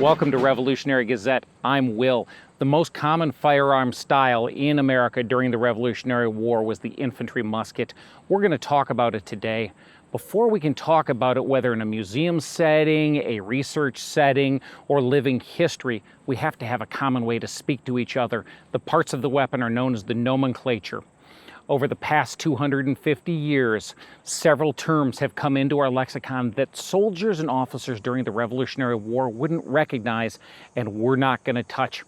Welcome to Revolutionary Gazette. I'm Will. The most common firearm style in America during the Revolutionary War was the infantry musket. We're going to talk about it today. Before we can talk about it, whether in a museum setting, a research setting, or living history, we have to have a common way to speak to each other. The parts of the weapon are known as the nomenclature. Over the past 250 years, several terms have come into our lexicon that soldiers and officers during the Revolutionary War wouldn't recognize and we're not going to touch.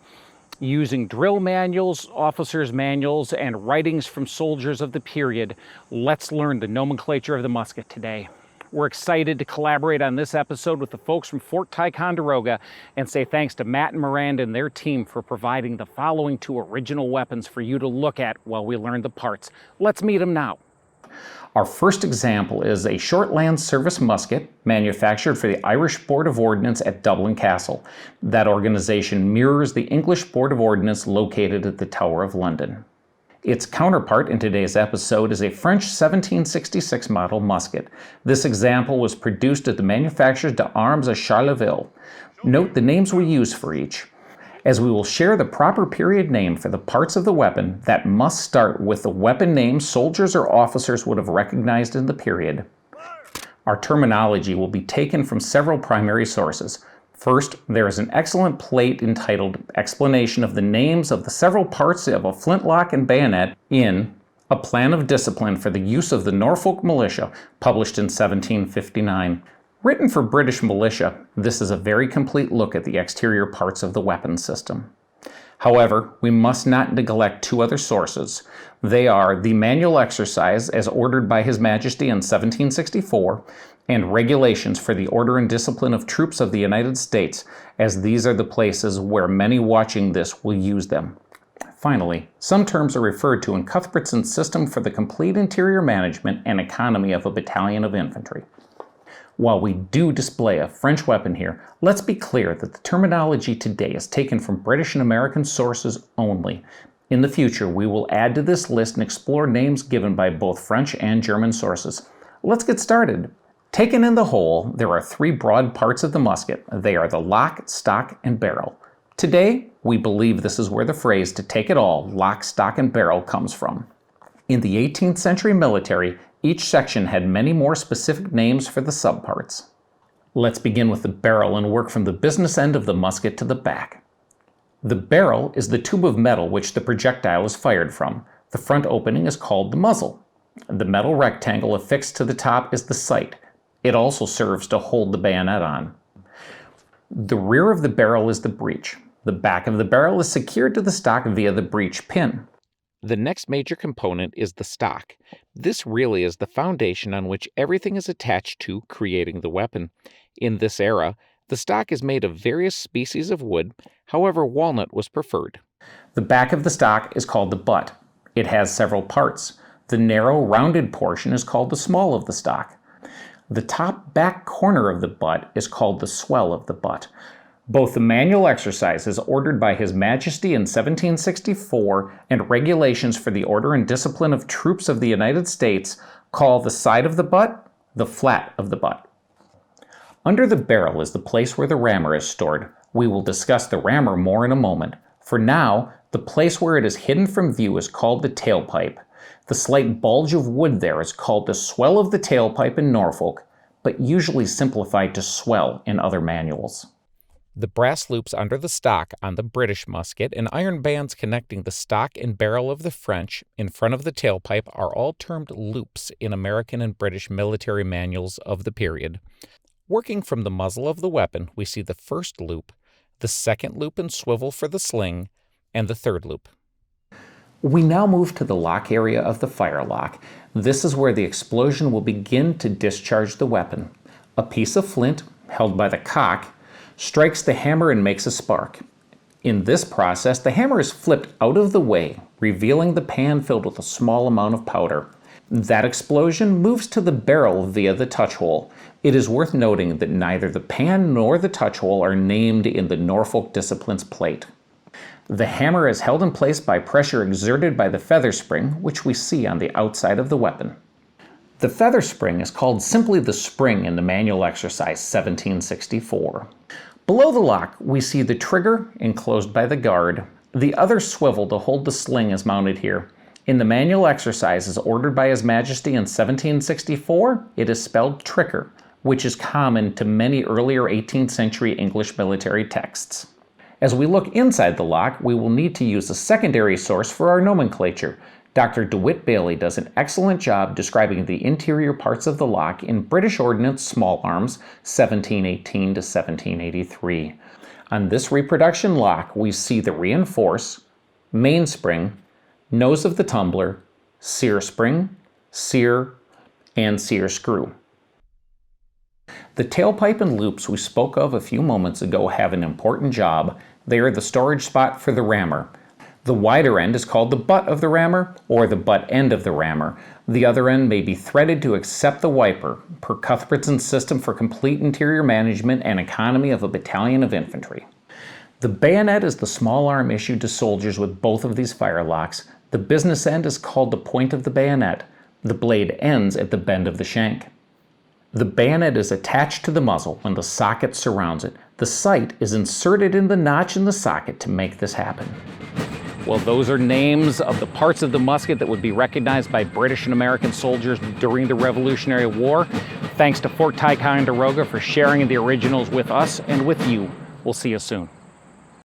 Using drill manuals, officers' manuals, and writings from soldiers of the period, let's learn the nomenclature of the musket today. We're excited to collaborate on this episode with the folks from Fort Ticonderoga and say thanks to Matt and Miranda and their team for providing the following two original weapons for you to look at while we learn the parts. Let's meet them now. Our first example is a Shortland Service musket manufactured for the Irish Board of Ordnance at Dublin Castle. That organization mirrors the English Board of Ordnance located at the Tower of London. Its counterpart in today's episode is a French 1766 model musket. This example was produced at the Manufactures d'Armes at Charleville. Note the names we use for each, as we will share the proper period name for the parts of the weapon that must start with the weapon name soldiers or officers would have recognized in the period. Our terminology will be taken from several primary sources. First, there is an excellent plate entitled Explanation of the Names of the Several Parts of a Flintlock and Bayonet in A Plan of Discipline for the Use of the Norfolk Militia, published in 1759. Written for British militia, this is a very complete look at the exterior parts of the weapon system. However, we must not neglect two other sources. They are the Manual Exercise as ordered by His Majesty in 1764 and Regulations for the Order and Discipline of Troops of the United States, as these are the places where many watching this will use them. Finally, some terms are referred to in Cuthbertson's System for the Complete Interior Management and Economy of a Battalion of Infantry. While we do display a French weapon here, let's be clear that the terminology today is taken from British and American sources only. In the future, we will add to this list and explore names given by both French and German sources. Let's get started. Taken in the whole, there are three broad parts of the musket. They are the lock, stock, and barrel. Today, we believe this is where the phrase "to take it all, lock, stock, and barrel" comes from. In the 18th century military, each section had many more specific names for the subparts. Let's begin with the barrel and work from the business end of the musket to the back. The barrel is the tube of metal which the projectile is fired from. The front opening is called the muzzle. The metal rectangle affixed to the top is the sight. It also serves to hold the bayonet on. The rear of the barrel is the breech. The back of the barrel is secured to the stock via the breech pin. The next major component is the stock. This really is the foundation on which everything is attached to creating the weapon. In this era, the stock is made of various species of wood, however walnut was preferred. The back of the stock is called the butt. It has several parts. The narrow, rounded portion is called the small of the stock. The top back corner of the butt is called the swell of the butt. Both the Manual Exercises ordered by His Majesty in 1764 and Regulations for the Order and Discipline of Troops of the United States call the side of the butt the flat of the butt. Under the barrel is the place where the rammer is stored. We will discuss the rammer more in a moment. For now, the place where it is hidden from view is called the tailpipe. The slight bulge of wood there is called the swell of the tailpipe in Norfolk, but usually simplified to swell in other manuals. The brass loops under the stock on the British musket and iron bands connecting the stock and barrel of the French in front of the tailpipe are all termed loops in American and British military manuals of the period. Working from the muzzle of the weapon, we see the first loop, the second loop and swivel for the sling, and the third loop. We now move to the lock area of the firelock. This is where the explosion will begin to discharge the weapon. A piece of flint, held by the cock, strikes the hammer and makes a spark. In this process, the hammer is flipped out of the way, revealing the pan filled with a small amount of powder. That explosion moves to the barrel via the touch hole. It is worth noting that neither the pan nor the touch hole are named in the Norfolk Disciplines plate. The hammer is held in place by pressure exerted by the feather spring, which we see on the outside of the weapon. The feather spring is called simply the spring in the Manual Exercise 1764. Below the lock, we see the trigger enclosed by the guard. The other swivel to hold the sling is mounted here. In the manual exercises ordered by His Majesty in 1764, it is spelled trigger, which is common to many earlier 18th century English military texts. As we look inside the lock, we will need to use a secondary source for our nomenclature. Dr. DeWitt Bailey does an excellent job describing the interior parts of the lock in British Ordnance Small Arms 1718 to 1783. On this reproduction lock, we see the reinforce, mainspring, nose of the tumbler, sear spring, sear, and sear screw. The tailpipe and loops we spoke of a few moments ago have an important job. They are the storage spot for the rammer. The wider end is called the butt of the rammer or the butt end of the rammer. The other end may be threaded to accept the wiper, per Cuthbertson's system for complete interior management and economy of a battalion of infantry. The bayonet is the small arm issued to soldiers with both of these firelocks. The business end is called the point of the bayonet. The blade ends at the bend of the shank. The bayonet is attached to the muzzle when the socket surrounds it. The sight is inserted in the notch in the socket to make this happen. Well, those are names of the parts of the musket that would be recognized by British and American soldiers during the Revolutionary War. Thanks to Fort Ticonderoga for sharing the originals with us and with you. We'll see you soon.